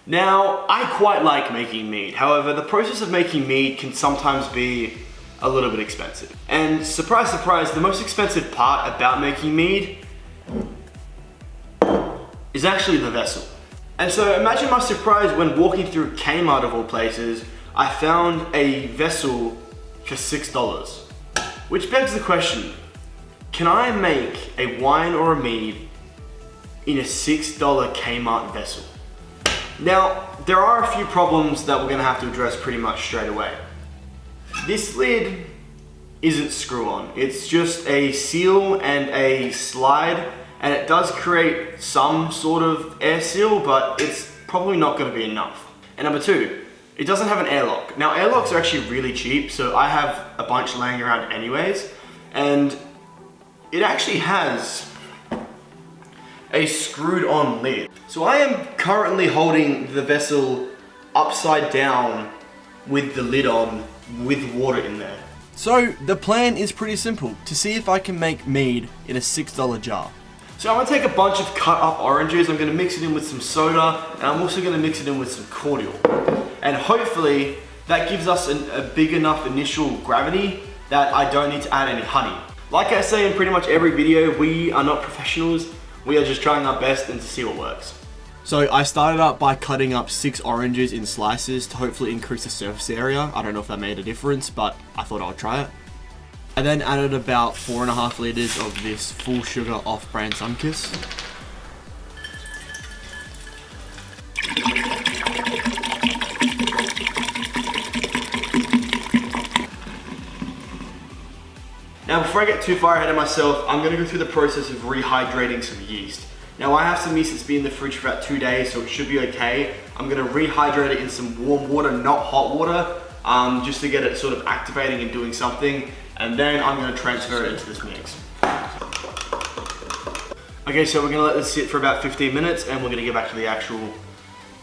Now, I quite like making mead. However, the process of making mead can sometimes be a little bit expensive. And surprise, surprise, the most expensive part about making mead is actually the vessel. And so imagine my surprise when walking through Kmart of all places, I found a vessel for $6. Which begs the question, can I make a wine or a mead in a $6 Kmart vessel? Now, there are a few problems that we're gonna have to address pretty much straight away. This lid isn't screw-on. It's just a seal and a slide, and it does create some sort of air seal, but it's probably not gonna be enough. And number two, it doesn't have an airlock. Now, airlocks are actually really cheap, so I have a bunch laying around anyways, and it actually has a screwed on lid. So I am currently holding the vessel upside down with the lid on with water in there. So the plan is pretty simple, to see if I can make mead in a $6 jar. So I'm gonna take a bunch of cut up oranges, I'm gonna mix it in with some soda, and I'm also gonna mix it in with some cordial. And hopefully that gives us a big enough initial gravity that I don't need to add any honey. Like I say in pretty much every video, we are not professionals. We are just trying our best and to see what works. So I started out by cutting up 6 oranges in slices to hopefully increase the surface area. I don't know if that made a difference, but I thought I would try it. I then added about 4.5 liters of this full sugar off-brand Sunkiss. Now before I get too far ahead of myself, I'm gonna go through the process of rehydrating some yeast. Now I have some yeast that's been in the fridge for about 2 days, so it should be okay. I'm gonna rehydrate it in some warm water, not hot water, just to get it sort of activating and doing something. And then I'm gonna transfer it into this mix. Okay, so we're gonna let this sit for about 15 minutes and we're gonna get back to the actual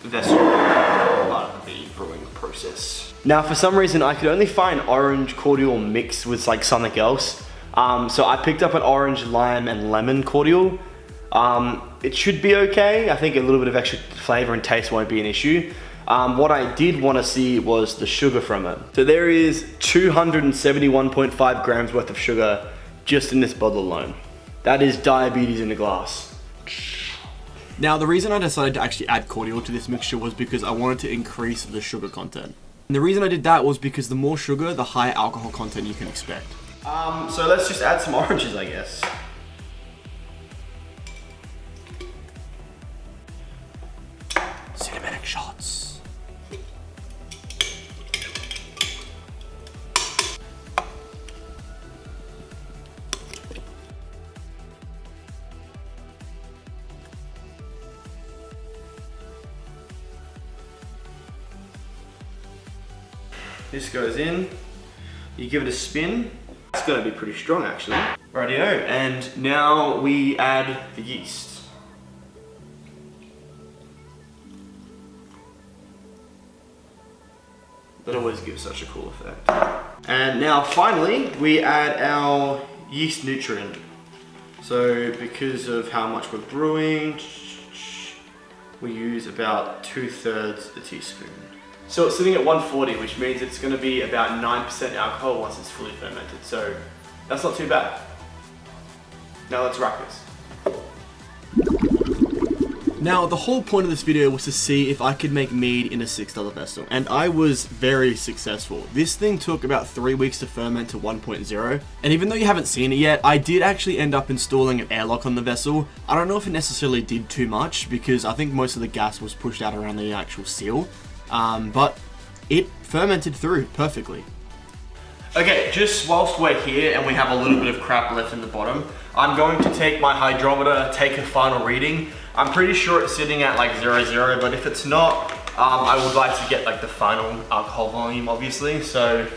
vessel part of the brewing process. Now, for some reason, I could only find orange cordial mixed with like something else. So I picked up an orange, lime, and lemon cordial. It should be okay. I think a little bit of extra flavor and taste won't be an issue. What I did want to see was the sugar from it. So there is 271.5 grams worth of sugar just in this bottle alone. That is diabetes in a glass. Now, the reason I decided to actually add cordial to this mixture was because I wanted to increase the sugar content. And the reason I did that was because the more sugar, the higher alcohol content you can expect. So let's just add some oranges, I guess. Cinematic shots. This goes in, you give it a spin. It's gonna be pretty strong actually. Rightio, and now we add the yeast. That always gives such a cool effect. And now finally, we add our yeast nutrient. So because of how much we're brewing, we use about 2/3 a teaspoon. So it's sitting at 140, which means it's going to be about 9% alcohol once it's fully fermented. So that's not too bad. Now let's rack this. Now the whole point of this video was to see if I could make mead in a $6 vessel, and I was very successful. This thing took about 3 weeks to ferment to 1.0, and even though you haven't seen it yet, I did actually end up installing an airlock on the vessel. I don't know if it necessarily did too much, because I think most of the gas was pushed out around the actual seal. But it fermented through perfectly. Okay, just whilst we're here and we have a little bit of crap left in the bottom, I'm going to take my hydrometer, take a final reading. I'm pretty sure it's sitting at like 0.0, but if it's not, I would like to get like the final alcohol volume, obviously. So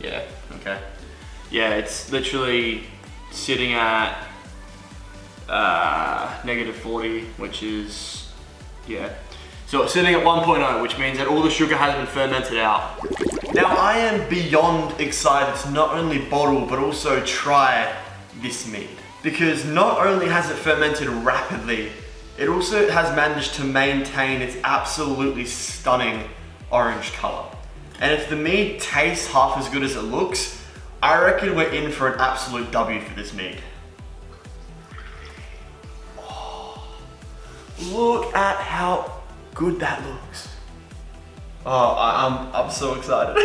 yeah, okay. Yeah, it's literally sitting at -40, which is, yeah. So it's sitting at 1.0, which means that all the sugar has been fermented out. Now I am beyond excited to not only bottle, but also try this mead. because not only has it fermented rapidly, it also has managed to maintain its absolutely stunning orange color. And if the mead tastes half as good as it looks, I reckon we're in for an absolute W for this mead. Oh, look at how good that looks. Oh, I'm so excited.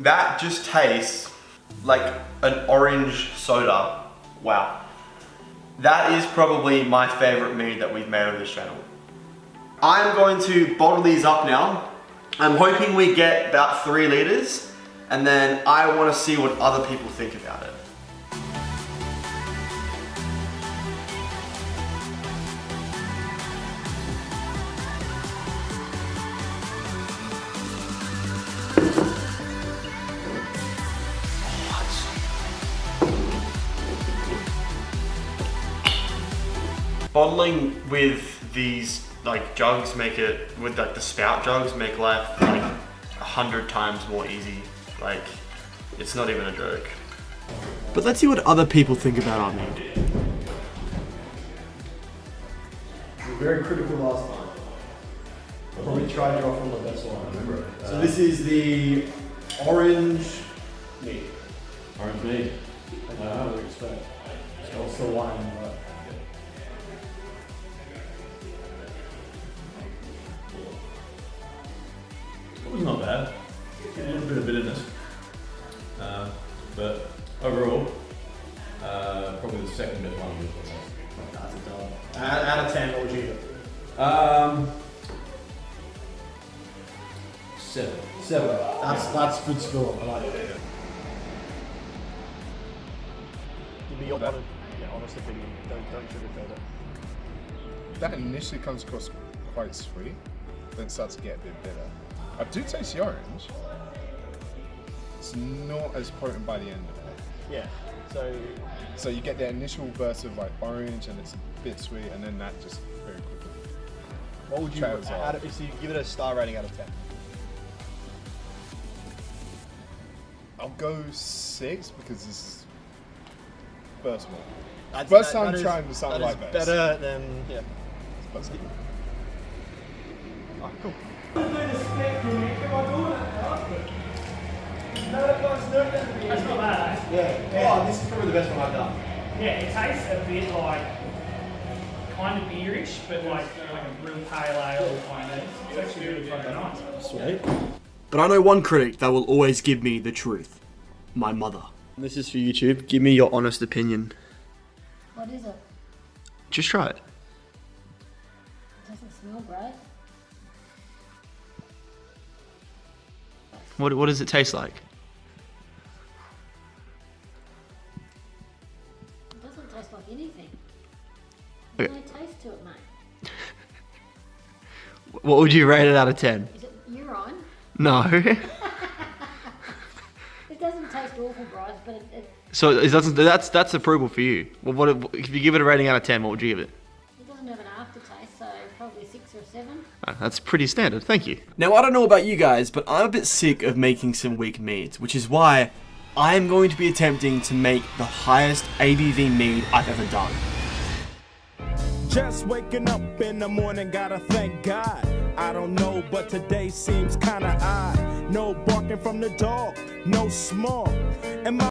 That just tastes like an orange soda. Wow. That is probably my favorite mead that we've made on this channel. I'm going to bottle these up now. I'm hoping we get about 3 liters, and then I want to see what other people think about it. Bottling with these like jugs make it, with like the spout jugs, make life like 100 times more easy. Like, it's not even a joke. But let's see what other people think about our mead. We were very critical last time. Probably tried you off on the best one, I remember. So this is the orange mead. Orange mead. I would expect. So it's the wine, but It was not bad. A little bit of bitterness. But overall, probably the second best one. that's a dub. Out of 10, what would you give it? 7. 7. That's good score. I like it. Give me your honest opinion. Don't sugarcoat it. That initially comes across quite sweet, then starts to get a bit bitter. I do taste the orange. It's not as potent by the end of it. Yeah. So you get the initial burst of like orange, and it's a bit sweet, and then that just very quickly. What would you so you give it a star rating out of 10? I'll go 6 because this is first one. That's- First that time is- trying something that is like this. better than First time. Alright, cool. That's not bad. Yeah. Oh, this is probably the best one I've done. Yeah, it tastes a bit like kind of beerish, but like a real pale ale kind of. It's actually really fucking nice. Sweet. But I know one critic that will always give me the truth. My mother. This is for YouTube. Give me your honest opinion. What is it? Just try it. It doesn't smell great. What does it taste like? It doesn't taste like anything. Okay. There's no taste to it, mate. What would you rate it out of 10? Is it urine? No. It doesn't taste awful, Bryce, but it So it doesn't. That's approval for you. Well, what if you give it a rating out of 10? What would you give it? doesn't have an aftertaste, so probably 6 or 7. That's pretty standard. Thank you. Now I don't know about you guys, but I'm a bit sick of making some weak meads, which is why I am going to be attempting to make the highest ABV mead I've ever done. Just waking up in the morning, gotta thank God. I don't know, but today seems kinda odd. No barking from the dog, no small. And my